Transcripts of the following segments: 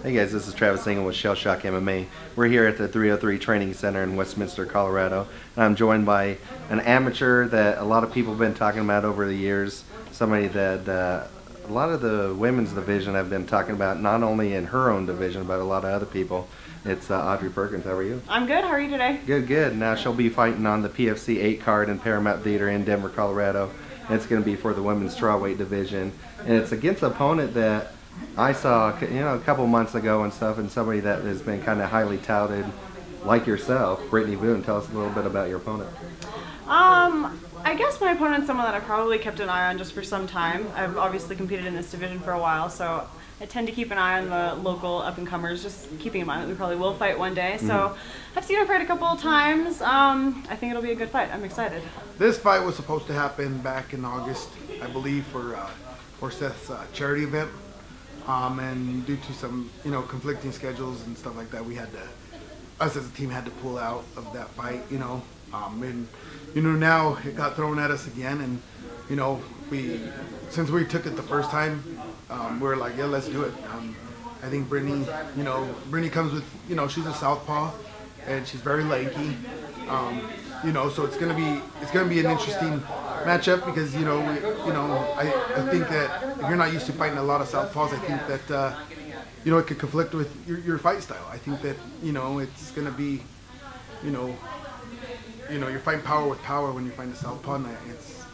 Hey guys, this is Travis Engel with Shell Shock MMA. We're here at the 303 Training Center in Westminster, Colorado. And I'm joined by an amateur that a lot of people have been talking about over the years. Somebody that a lot of the women's division have been talking about, not only in her own division, but a lot of other people. It's Audrey Perkins. How are you? I'm good. How are you today? Good, good. Now she'll be fighting on the PFC 8 card in Paramount Theater in Denver, Colorado. And it's going to be for the women's strawweight division. And it's against an opponent that I saw, a couple months ago and stuff, and somebody that has been kind of highly touted, like yourself, Brittany Boone. Tell us a little bit about your opponent. I guess my opponent's someone that I probably kept an eye on just for some time. I've obviously competed in this division for a while, so I tend to keep an eye on the local up-and-comers, just keeping in mind that we probably will fight one day. So I've seen her fight a couple of times. I think it'll be a good fight. I'm excited. This fight was supposed to happen back in August, I believe, for Seth's charity event. And due to some, conflicting schedules and stuff like that, us as a team had to pull out of that fight, and, now it got thrown at us again, and, since we took it the first time, we're like, yeah, let's do it. I think Brittany, Brittany comes with, she's a southpaw, and she's very lanky, so it's gonna be an interesting matchup because I think that if you're not used to fighting a lot of southpaws, I think that it could conflict with your fight style. I think that it's gonna be you're fighting power with power when you're fighting a southpaw, and it's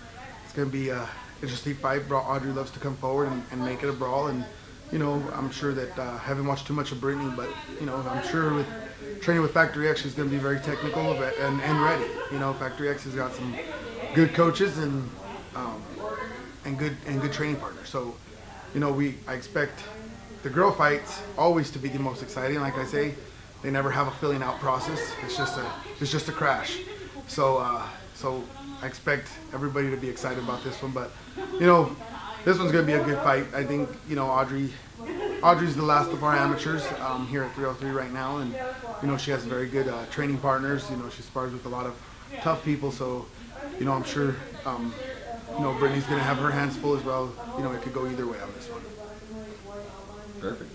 gonna be a interesting fight. Audrey loves to come forward and make it a brawl, and I'm sure that I haven't watched too much of Brittany, but I'm sure with training with Factory X, she's going to be very technical and ready. Factory X has got some good coaches and good training partners. So, I expect the girl fights always to be the most exciting. Like I say, they never have a filling out process. It's just a crash. So I expect everybody to be excited about this one. But this one's going to be a good fight. I think Audrey's the last of our amateurs here at 303 right now, and she has very good training partners. She spars with a lot of tough people, so I'm sure Brittany's going to have her hands full as well. It could go either way on this one. Perfect.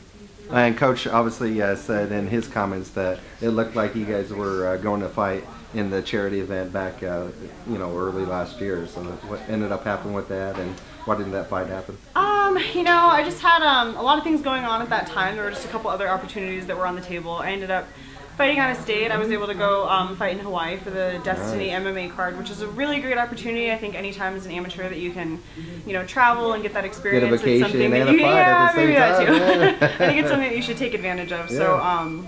And Coach obviously said in his comments that it looked like you guys were going to fight in the charity event back, early last year. So what ended up happening with that, and why didn't that fight happen? I just had a lot of things going on at that time. There were just a couple other opportunities that were on the table. I ended up fighting out of state. I was able to go fight in Hawaii for the Destiny MMA card, which is a really great opportunity. I think anytime as an amateur that you can, travel and get that experience. Get a vacation it's something and that a fight at the same time. That too. I think it's something that you should take advantage of. Yeah. So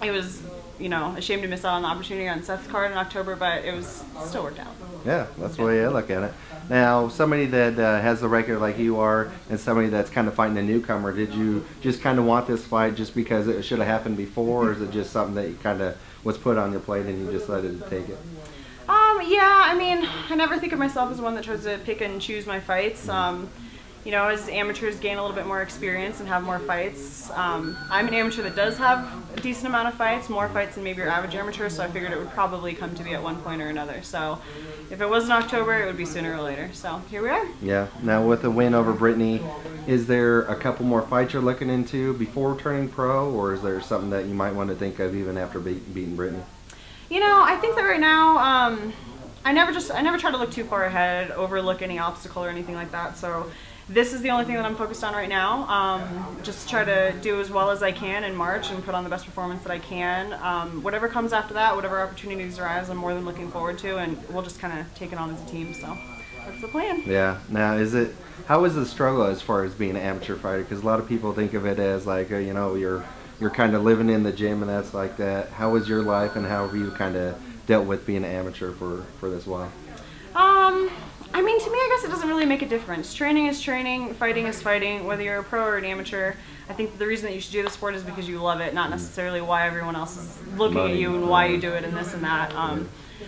it was, a shame to miss out on the opportunity on Seth's card in October, but it was still worked out. Yeah, that's the way I look at it. Now, somebody that has the record like you are, and somebody that's kind of fighting a newcomer, did you just kind of want this fight just because it should have happened before, or is it just something that you kind of was put on your plate and you decided to take it? Yeah, I never think of myself as one that tries to pick and choose my fights. As amateurs gain a little bit more experience and have more fights, I'm an amateur that does have a decent amount of fights, more fights than maybe your average amateur, so I figured it would probably come to be at one point or another. So if it wasn't October, it would be sooner or later. So here we are. Yeah. Now with the win over Brittany, is there a couple more fights you're looking into before turning pro, or is there something that you might want to think of even after beating Brittany? I think that right now, I never try to look too far ahead, overlook any obstacle or anything like that. So this is the only thing that I'm focused on right now. Just try to do as well as I can in March and put on the best performance that I can. Whatever comes after that, whatever opportunities arise, I'm more than looking forward to, and we'll just kind of take it on as a team. So that's the plan. Yeah. Now, how is the struggle as far as being an amateur fighter? Because a lot of people think of it as like, you're kind of living in the gym and that's like that. How was your life, and how have you kind of dealt with being an amateur for this while? To me, I guess it doesn't really make a difference. Training is training, fighting is fighting, whether you're a pro or an amateur. I think the reason that you should do the sport is because you love it, not necessarily why everyone else is looking at you and why you do it and this and that.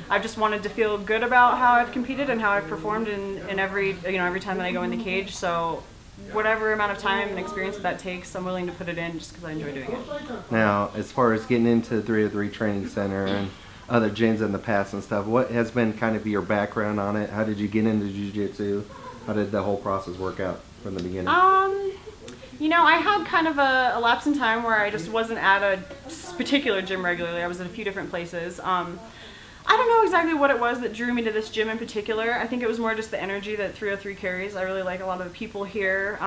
I've just wanted to feel good about how I've competed and how I've performed in every time that I go in the cage. So whatever amount of time and experience that takes, I'm willing to put it in just because I enjoy doing it. Now, as far as getting into 303 Training Center and other gyms in the past and stuff, what has been kind of your background on it? How did you get into jiu-jitsu? How did the whole process work out from the beginning? You know, I had kind of a lapse in time where I just wasn't at a particular gym regularly. I was at a few different places. I don't know exactly what it was that drew me to this gym in particular. I think it was more just the energy that 303 carries. I really like a lot of the people here.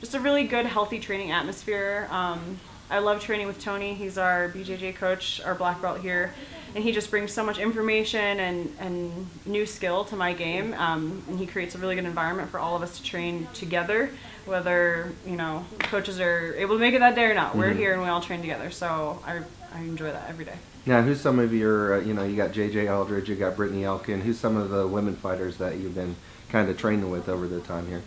Just a really good, healthy training atmosphere. I love training with Tony. He's our BJJ coach, our black belt here, and he just brings so much information and new skill to my game. And he creates a really good environment for all of us to train together, whether, you know, coaches are able to make it that day or not. We're here and we all train together, so I enjoy that every day. Now, who's some of your, you know, you got JJ Aldridge, you got Brittany Elkin. Who's some of the women fighters that you've been kind of training with over the time here?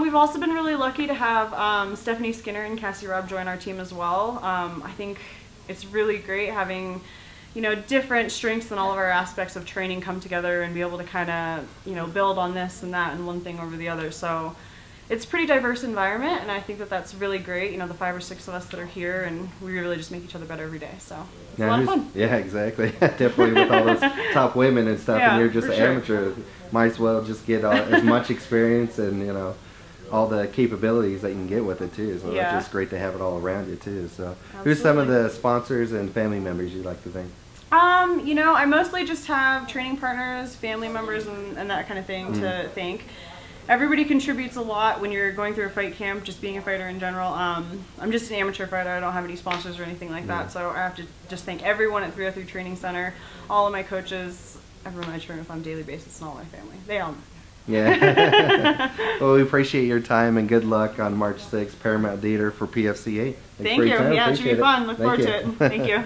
We've also been really lucky to have Stephanie Skinner and Cassie Robb join our team as well. I think it's really great having, you know, different strengths in all of our aspects of training come together and be able to kind of, you know, build on this and that and one thing over the other. So it's a pretty diverse environment, and I think that that's really great. You know, the 5 or 6 of us that are here, and we really just make each other better every day. So it's a lot of fun. Yeah, exactly. Definitely with all those top women and stuff, Yeah, and you're just an sure. amateur. Might as well just get as much experience and, you know, all the capabilities that you can get with it too. So Yeah. it's just great to have it all around you too. So who's some of the sponsors and family members you'd like to thank? You know, I mostly just have training partners, family members, and that kind of thing to thank. Everybody contributes a lot when you're going through a fight camp, just being a fighter in general. I'm just an amateur fighter. I don't have any sponsors or anything like that. So I have to just thank everyone at 303 Training Center, all of my coaches, everyone I train with on a daily basis, and all my family. They all know. Yeah. Well, we appreciate your time and good luck on March 6th, Paramount Theater for PFCA. Thank you. Yeah, it should be fun. Look forward to it. Thank you.